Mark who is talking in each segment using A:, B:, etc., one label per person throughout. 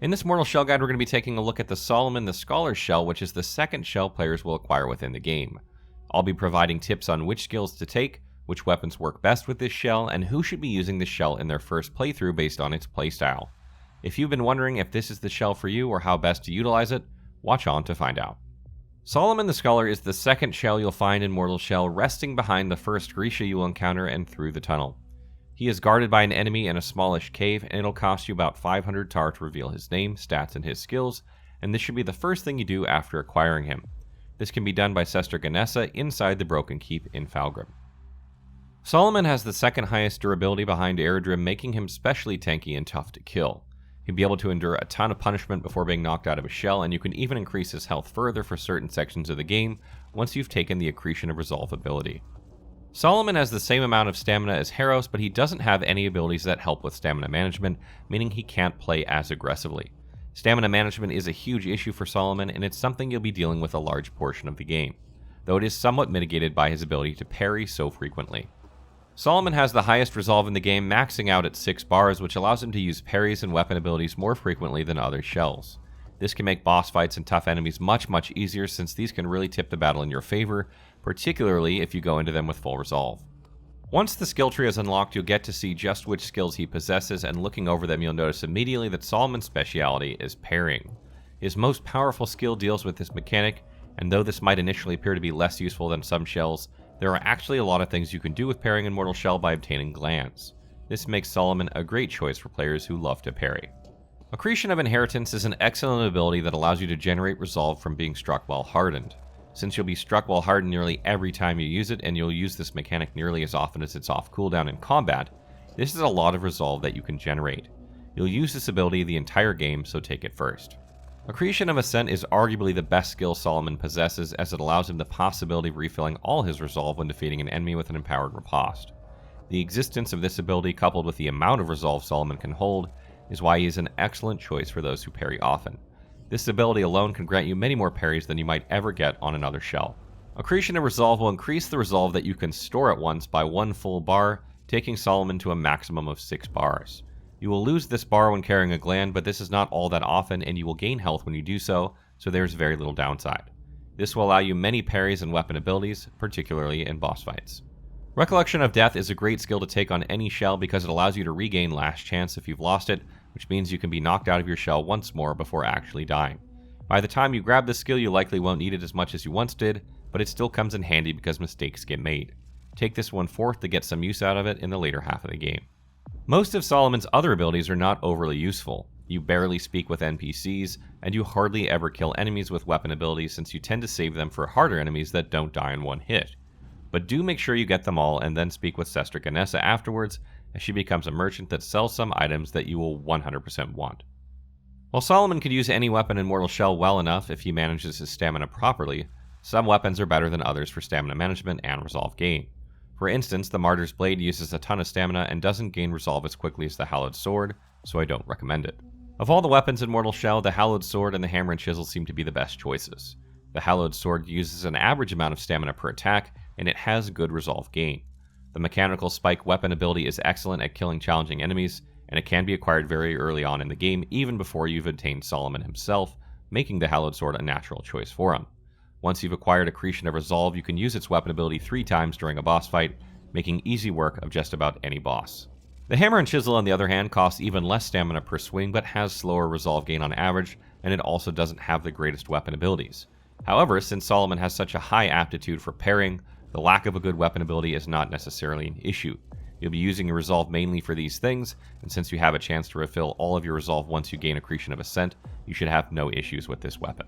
A: In this Mortal Shell guide, we're going to be taking a look at the Solomon the Scholar's Shell, which is the second shell players will acquire within the game. I'll be providing tips on which skills to take, which weapons work best with this shell, and who should be using this shell in their first playthrough based on its playstyle. If you've been wondering if this is the shell for you or how best to utilize it, watch on to find out. Solomon the Scholar is the second shell you'll find in Mortal Shell, resting behind the first Grisha you will encounter and through the tunnel. He is guarded by an enemy in a smallish cave, and it'll cost you about 500 tar to reveal his name, stats, and his skills, and this should be the first thing you do after acquiring him. This can be done by Sester Genessa inside the Broken Keep in Fallgrim. Solomon has the second highest durability behind Aerodrim, making him specially tanky and tough to kill. He'll be able to endure a ton of punishment before being knocked out of his shell, and you can even increase his health further for certain sections of the game once you've taken the Accretion of Resolve ability. Solomon has the same amount of stamina as Heros, but he doesn't have any abilities that help with stamina management, meaning he can't play as aggressively. Stamina management is a huge issue for Solomon, and it's something you'll be dealing with a large portion of the game, though it is somewhat mitigated by his ability to parry so frequently. Solomon has the highest resolve in the game, maxing out at 6 bars, which allows him to use parries and weapon abilities more frequently than other shells. This can make boss fights and tough enemies much easier, since these can really tip the battle in your favor, particularly if you go into them with full resolve. Once the skill tree is unlocked, you'll get to see just which skills he possesses, and looking over them you'll notice immediately that Solomon's speciality is parrying. His most powerful skill deals with this mechanic, and though this might initially appear to be less useful than some shells, there are actually a lot of things you can do with parrying in Mortal Shell by obtaining glands. This makes Solomon a great choice for players who love to parry. Accretion of Inheritance is an excellent ability that allows you to generate resolve from being struck while hardened. Since you'll be struck while hardened nearly every time you use it, and you'll use this mechanic nearly as often as it's off cooldown in combat, this is a lot of resolve that you can generate. You'll use this ability the entire game, so take it first. Accretion of Ascent is arguably the best skill Solomon possesses, as it allows him the possibility of refilling all his resolve when defeating an enemy with an empowered riposte. The existence of this ability, coupled with the amount of resolve Solomon can hold, is why he is an excellent choice for those who parry often. This ability alone can grant you many more parries than you might ever get on another shell. Accretion of Resolve will increase the resolve that you can store at once by 1 full bar, taking Solomon to a maximum of 6 bars. You will lose this bar when carrying a gland, but this is not all that often, and you will gain health when you do so, so there's very little downside. This will allow you many parries and weapon abilities, particularly in boss fights. Recollection of Death is a great skill to take on any shell because it allows you to regain last chance if you've lost it, which means you can be knocked out of your shell once more before actually dying. By the time you grab this skill, you likely won't need it as much as you once did, but it still comes in handy because mistakes get made. Take this one forth to get some use out of it in the later half of the game. Most of Solomon's other abilities are not overly useful. You barely speak with NPCs, and you hardly ever kill enemies with weapon abilities, since you tend to save them for harder enemies that don't die in one hit. But do make sure you get them all and then speak with Sester Genessa afterwards, as she becomes a merchant that sells some items that you will 100% want. While Solomon could use any weapon in Mortal Shell well enough if he manages his stamina properly, some weapons are better than others for stamina management and resolve gain. For instance, the Martyr's Blade uses a ton of stamina and doesn't gain resolve as quickly as the Hallowed Sword, so I don't recommend it. Of all the weapons in Mortal Shell, the Hallowed Sword and the Hammer and Chisel seem to be the best choices. The Hallowed Sword uses an average amount of stamina per attack, and it has good resolve gain. The Mechanical Spike weapon ability is excellent at killing challenging enemies, and it can be acquired very early on in the game, even before you've obtained Solomon himself, making the Hallowed Sword a natural choice for him. Once you've acquired Accretion of Resolve, you can use its weapon ability 3 times during a boss fight, making easy work of just about any boss. The Hammer and Chisel, on the other hand, costs even less stamina per swing, but has slower resolve gain on average, and it also doesn't have the greatest weapon abilities. However, since Solomon has such a high aptitude for parrying, the lack of a good weapon ability is not necessarily an issue. You'll be using your resolve mainly for these things, and since you have a chance to refill all of your resolve once you gain Accretion of Ascent, you should have no issues with this weapon.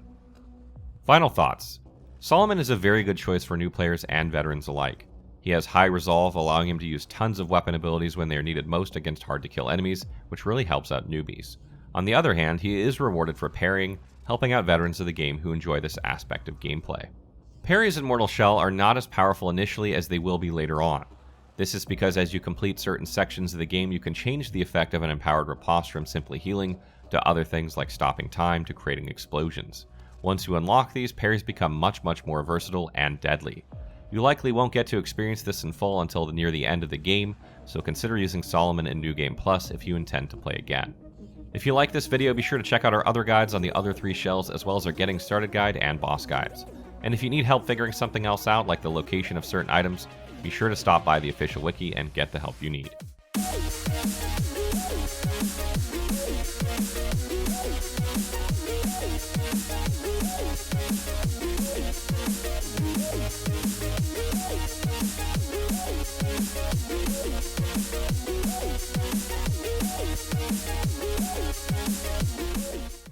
A: Final thoughts. Solomon is a very good choice for new players and veterans alike. He has high resolve, allowing him to use tons of weapon abilities when they are needed most against hard-to-kill enemies, which really helps out newbies. On the other hand, he is rewarded for parrying, helping out veterans of the game who enjoy this aspect of gameplay. Parries in Mortal Shell are not as powerful initially as they will be later on. This is because as you complete certain sections of the game, you can change the effect of an empowered riposte from simply healing to other things like stopping time to creating explosions. Once you unlock these, parries become much more versatile and deadly. You likely won't get to experience this in full until near the end of the game, so consider using Solomon in New Game Plus if you intend to play again. If you like this video, be sure to check out our other guides on the other 3 shells, as well as our Getting Started guide and boss guides. And if you need help figuring something else out, like the location of certain items, be sure to stop by the official wiki and get the help you need.